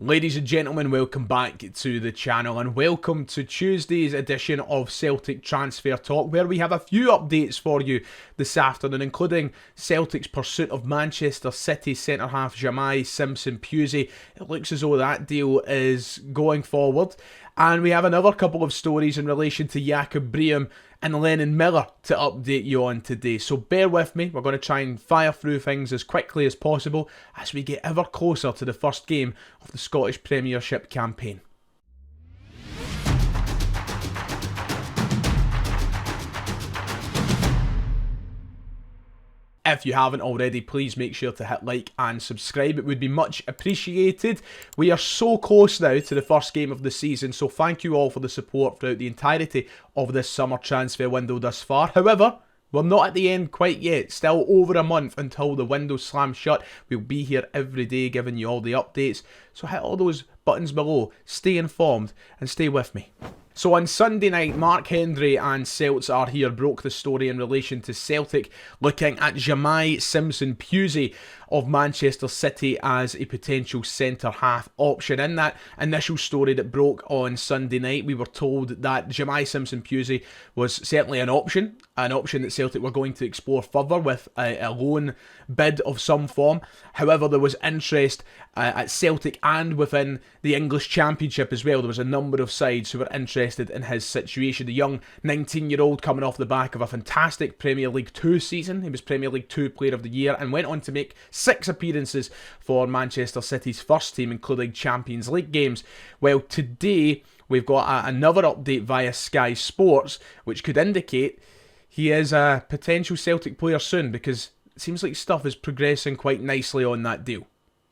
Ladies and gentlemen, welcome back to the channel and welcome to Tuesday's edition of Celtic Transfer Talk, where we have a few updates for you this afternoon, including Celtic's pursuit of Manchester City centre-half Simpson-Pusey. It looks as though that deal is going forward. And we have another couple of stories in relation to Breum and Lennon Miller to update you on today. So bear with me, we're going to try and fire through things as quickly as possible as we get ever closer to the first game of the Scottish Premiership campaign. If you haven't already, please make sure to hit like and subscribe. It would be much appreciated. We are so close now to the first game of the season, so thank you all for the support throughout the entirety of this summer transfer window thus far. However, we're not at the end quite yet. Still over a month until the window slams shut. We'll be here every day giving you all the updates. So hit all those buttons below, stay informed and stay with me. So on Sunday night, Mark Hendry and Celts Are Here broke the story in relation to Celtic looking at Simpson-Pusey of Manchester City as a potential centre-half option. In that initial story that broke on Sunday night, we were told that Simpson-Pusey was certainly an option that Celtic were going to explore further with a loan bid of some form. However, there was interest at Celtic and within the English Championship as well. There was a number of sides who were interested in his situation. The young 19-year-old coming off the back of a fantastic Premier League 2 season. He was Premier League 2 Player of the Year and went on to make 6 appearances for Manchester City's first team, including Champions League games. Well, today we've got another update via Sky Sports, which could indicate he is a potential Celtic player soon, because it seems like stuff is progressing quite nicely on that deal.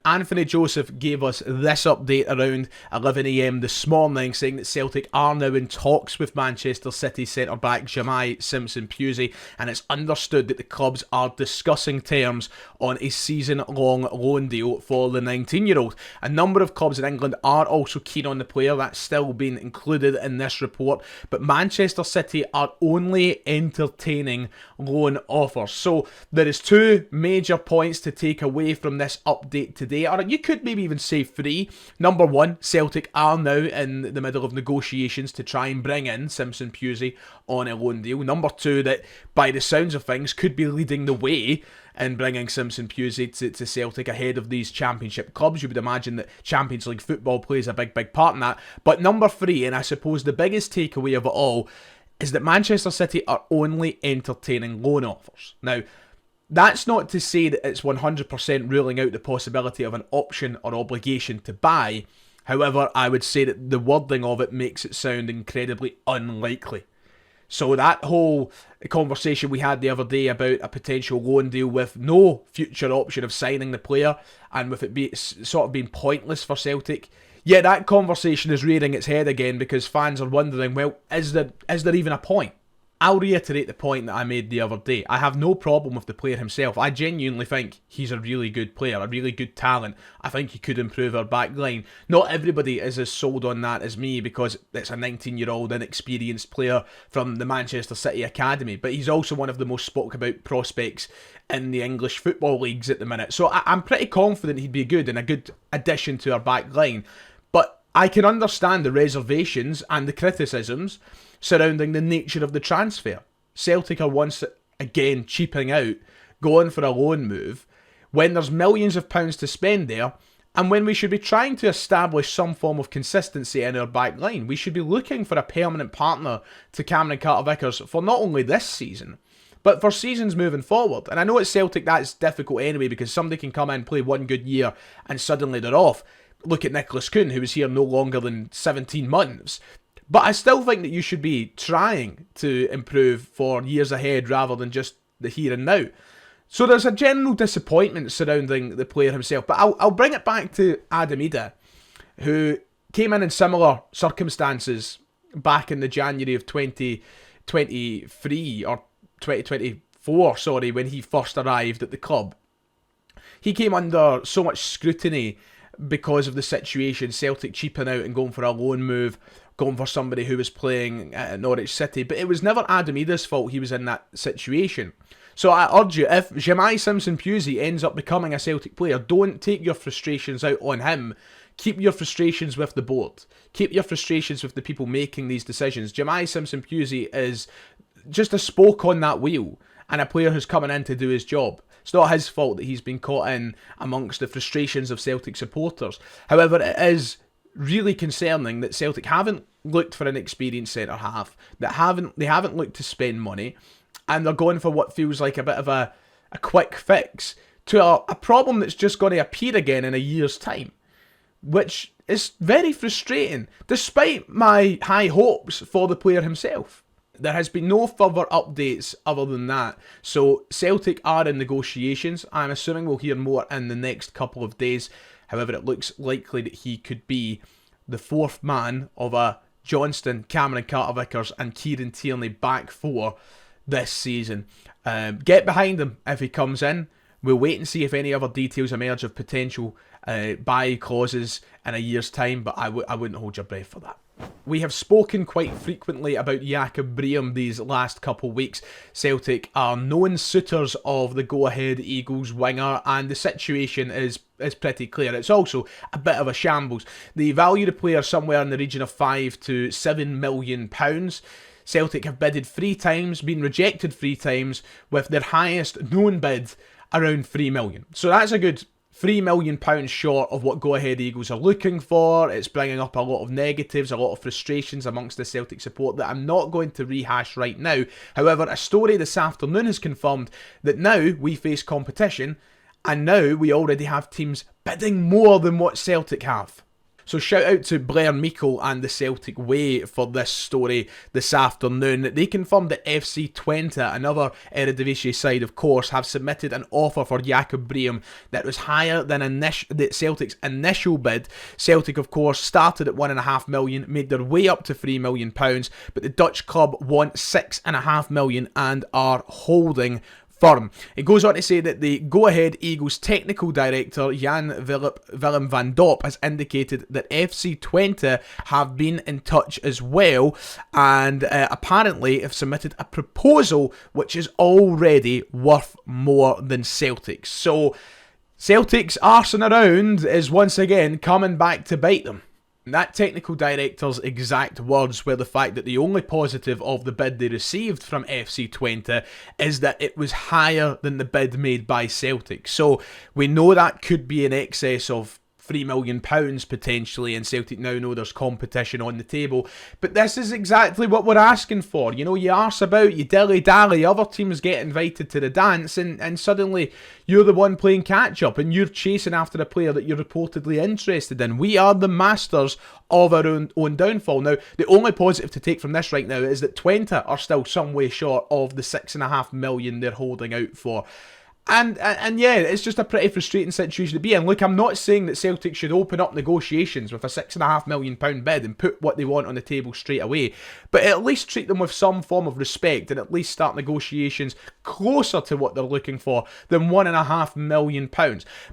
Anthony Joseph gave us this update around 11 AM this morning, saying that Celtic are now in talks with Manchester City centre-back Simpson-Pusey, and it's understood that the clubs are discussing terms on a season-long loan deal for the 19-year-old. A number of clubs in England are also keen on the player. That's still been included in this report, but Manchester City are only entertaining loan offers. So there is 2 major points to take away from this update today. Or you could maybe even say 3. Number 1, Celtic are now in the middle of negotiations to try and bring in Simpson-Pusey on a loan deal. Number 2, that by the sounds of things could be leading the way in bringing Simpson-Pusey to Celtic ahead of these Championship clubs. You would imagine that Champions League football plays a big part in that. But number 3, and I suppose the biggest takeaway of it all, is that Manchester City are only entertaining loan offers. Now, that's not to say that it's 100% ruling out the possibility of an option or obligation to buy. However, I would say that the wording of it makes it sound incredibly unlikely. So that whole conversation we had the other day about a potential loan deal with no future option of signing the player, and with it sort of being pointless for Celtic, yeah, that conversation is rearing its head again, because fans are wondering, well, is there even a point? I'll reiterate the point that I made the other day. I have no problem with the player himself. I genuinely think he's a really good player, a really good talent. I think he could improve our back line. Not everybody is as sold on that as me, because it's a 19-year-old inexperienced player from the Manchester City Academy, but he's also one of the most spoke about prospects in the English football leagues at the minute. So I'm pretty confident he'd be good and a good addition to our back line. But I can understand the reservations and the criticisms surrounding the nature of the transfer. Celtic are once again cheaping out, going for a loan move, when there's millions of pounds to spend there, and when we should be trying to establish some form of consistency in our back line. We should be looking for a permanent partner to Cameron Carter-Vickers for not only this season, but for seasons moving forward. And I know at Celtic that's difficult anyway, because somebody can come in, play one good year, and suddenly they're off. Look at Nicholas Kuhn, who was here no longer than 17 months. But I still think that you should be trying to improve for years ahead rather than just the here and now. So there's a general disappointment surrounding the player himself. But I'll bring it back to Adam Idah, who came in similar circumstances back in the January of 2023, or 2024, sorry, when he first arrived at the club. He came under so much scrutiny because of the situation, Celtic cheaping out and going for a loan move, going for somebody who was playing at Norwich City. But it was never Adam Idah's fault he was in that situation. So I urge you, if Simpson-Pusey ends up becoming a Celtic player, don't take your frustrations out on him. keep your frustrations with the board. Keep your frustrations with the people making these decisions. Jemai Simpson-Pusey is just a spoke on that wheel, and a player who's coming in to do his job. It's not his fault that he's been caught in amongst the frustrations of Celtic supporters. However, it is really concerning that Celtic haven't looked for an experienced centre-half, they haven't looked to spend money, and they're going for what feels like a bit of a quick fix to a problem that's just going to appear again in a year's time, which is very frustrating, despite my high hopes for the player himself. There has been no further updates other than that. So Celtic are in negotiations. I'm assuming we'll hear more in the next couple of days. However, it looks likely that he could be the fourth man of a Johnston, Cameron Carter-Vickers and Kieran Tierney back four this season. Get behind him if he comes in. We'll wait and see if any other details emerge of potential buy clauses in a year's time, but I wouldn't hold your breath for that. We have spoken quite frequently about Jakob Breum these last couple weeks. Celtic are known suitors of the go-ahead Eagles winger, and the situation is pretty clear. It's also a bit of a shambles. They value the player somewhere in the region of £5 to £7 million. Celtic have bidded 3 times, been rejected 3 times, with their highest known bid around £3 million. So that's a good £3 million short of what go-ahead Eagles are looking for. It's bringing up a lot of negatives, a lot of frustrations amongst the Celtic support that I'm not going to rehash right now. However, a story this afternoon has confirmed that now we face competition, and now we already have teams bidding more than what Celtic have. So shout out to Breum and the Celtic Way for this story this afternoon. They confirmed that FC Twente, another Eredivisie side of course, have submitted an offer for Jakob Breum that was higher than Celtic's initial bid. Celtic of course started at £1.5 million, made their way up to £3 million, but the Dutch club want £6.5 million and are holding firm. It goes on to say that the go-ahead Eagles technical director Jan Willem van Dop has indicated that FC Twente have been in touch as well, and apparently have submitted a proposal which is already worth more than Celtic's. So Celtic's arsing around is once again coming back to bite them. That technical director's exact words were the fact that the only positive of the bid they received from FC Twente is that it was higher than the bid made by Celtic. So we know that could be in excess of £3 million potentially, and Celtic now know there's competition on the table. But this is exactly what we're asking for. You know, you arse about, you dilly-dally, other teams get invited to the dance, and suddenly you're the one playing catch-up, and you're chasing after a player that you're reportedly interested in. We are the masters of our own downfall. Now, the only positive to take from this right now is that Twente are still some way short of the £6.5 million they're holding out for. And yeah, it's just a pretty frustrating situation to be in. Look, I'm not saying that Celtic should open up negotiations with a £6.5 million bid and put what they want on the table straight away, but at least treat them with some form of respect and at least start negotiations closer to what they're looking for than £1.5 million.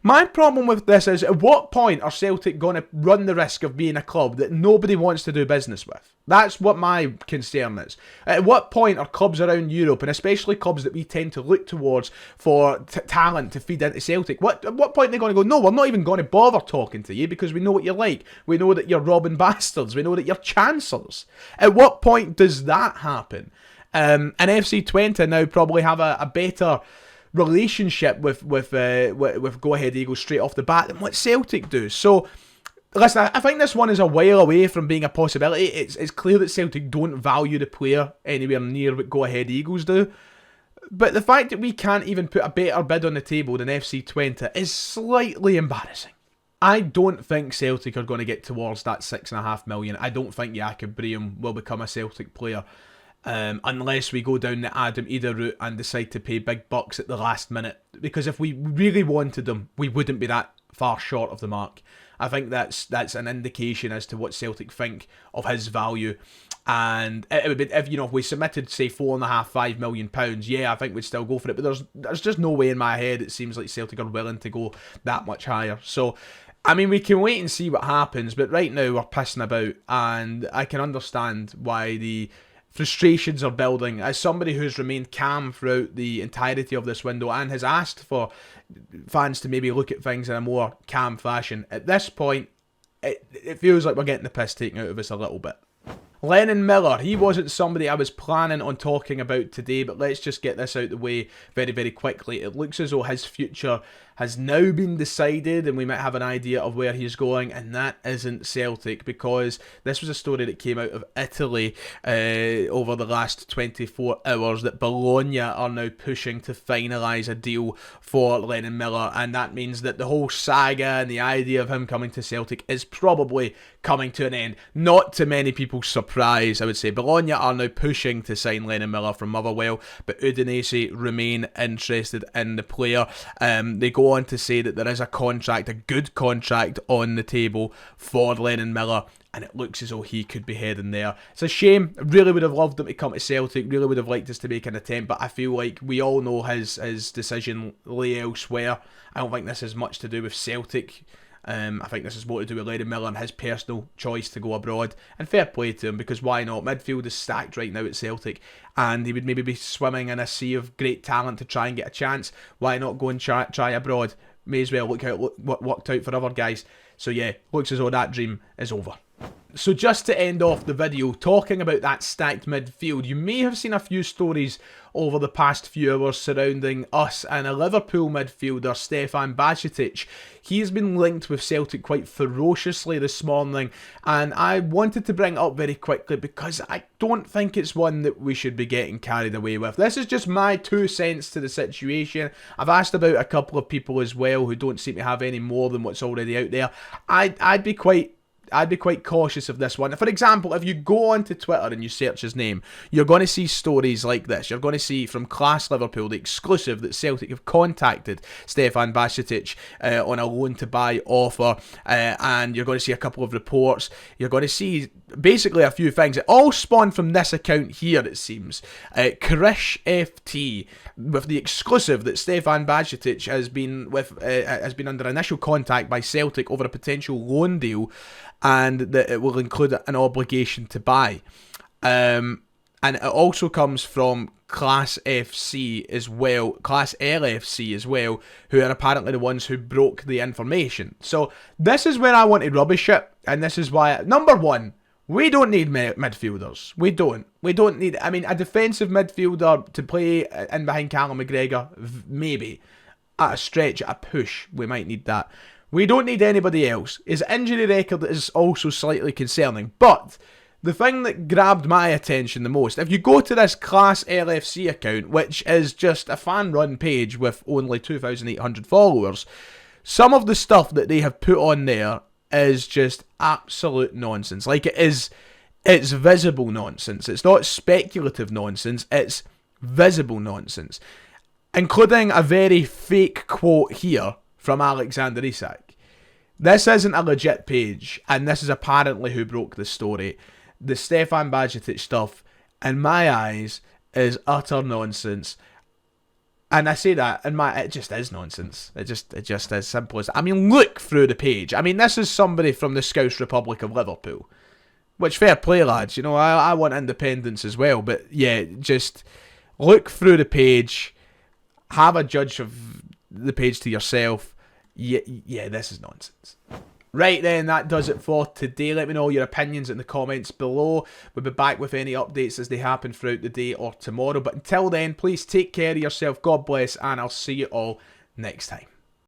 My problem with this is, at what point are Celtic going to run the risk of being a club that nobody wants to do business with? That's what my concern is. At what point are clubs around Europe, and especially clubs that we tend to look towards for talent to feed into Celtic, at what point are they going to go, no, we're not even going to bother talking to you because we know what you're like. We know that you're robbing bastards. We know that you're chancellors. At what point does that happen? And FC Twente now probably have a better relationship with Go Ahead Eagles straight off the bat than what Celtic do. So listen, I think this one is a while away from being a possibility. It's clear that Celtic don't value the player anywhere near what Go Ahead Eagles do. But the fact that we can't even put a better bid on the table than FC Twente is slightly embarrassing. I don't think Celtic are going to get towards that £6.5 million. I don't think Jakob Breum will become a Celtic player unless we go down the Adam Ida route and decide to pay big bucks at the last minute. Because if we really wanted him, we wouldn't be that far short of the mark. I think that's an indication as to what Celtic think of his value. And it would be, if we submitted, say, £4.5 million, yeah, I think we'd still go for it. But there's just no way in my head it seems like Celtic are willing to go that much higher. So, I mean, we can wait and see what happens. But right now we're pissing about, and I can understand why the frustrations are building. As somebody who's remained calm throughout the entirety of this window and has asked for fans to maybe look at things in a more calm fashion, at this point, it feels like we're getting the piss taken out of us a little bit. Lennon Miller, he wasn't somebody I was planning on talking about today, but let's just get this out the way very, very quickly. It looks as though his future has now been decided and we might have an idea of where he's going, and that isn't Celtic, because this was a story that came out of Italy over the last 24 hours that Bologna are now pushing to finalise a deal for Lennon Miller, and that means that the whole saga and the idea of him coming to Celtic is probably coming to an end. Not to many people's surprise, I would say. Bologna are now pushing to sign Lennon Miller from Motherwell, but Udinese remain interested in the player. They go on to say that there is a contract, a good contract on the table for Lennon Miller, and it looks as though he could be heading there. It's a shame. I really would have loved him to come to Celtic, really would have liked us to make an attempt, but I feel like we all know his decision lay elsewhere. I don't think this has much to do with Celtic. I think this is more to do with Lennon Miller and his personal choice to go abroad. And fair play to him, because why not? Midfield is stacked right now at Celtic, and he would maybe be swimming in a sea of great talent to try and get a chance. Why not go and try abroad? May as well look how it worked out for other guys. So yeah, looks as though that dream is over. So just to end off the video, talking about that stacked midfield, you may have seen a few stories over the past few hours surrounding us and a Liverpool midfielder, Stefan Bajcetic. He has been linked with Celtic quite ferociously this morning, and I wanted to bring it up very quickly because I don't think it's one that we should be getting carried away with. This is just my 2 cents to the situation. I've asked about a couple of people as well who don't seem to have any more than what's already out there. I'd be quite cautious of this one. For example, if you go onto Twitter and you search his name, you're going to see stories like this. You're going to see from Class Liverpool, the exclusive, that Celtic have contacted Stefan Bajcetic on a loan-to-buy offer, and you're going to see a couple of reports. You're going to see basically a few things. It all spawned from this account here, it seems. Krish FT, with the exclusive that Stefan Bajcetic has been under initial contact by Celtic over a potential loan deal, and that it will include an obligation to buy. And it also comes from Class FC as well, Class LFC as well, who are apparently the ones who broke the information. So this is where I want to rubbish it, and this is why, number one, we don't need midfielders. We don't need, I mean, a defensive midfielder to play in behind Callum McGregor, maybe. At a stretch, at a push, we might need that. We don't need anybody else. His injury record is also slightly concerning, but the thing that grabbed my attention the most, if you go to this Class LFC account, which is just a fan-run page with only 2,800 followers, some of the stuff that they have put on there is just absolute nonsense. Like, it's visible nonsense. It's not speculative nonsense, it's visible nonsense. Including a very fake quote here from Alexander Isak. This isn't a legit page, and this is apparently who broke the story. The Stefan Bajcetic stuff, in my eyes, is utter nonsense. And I say that, it just is nonsense. It just is simple as, I mean, look through the page. I mean, this is somebody from the Scouse Republic of Liverpool. Which, fair play, lads. You know, I want independence as well. But yeah, just look through the page. Have a judge of the page to yourself. Yeah, this is nonsense. Right then, that does it for today. Let me know your opinions in the comments below. We'll be back with any updates as they happen throughout the day or tomorrow. But until then, please take care of yourself. God bless, and I'll see you all next time.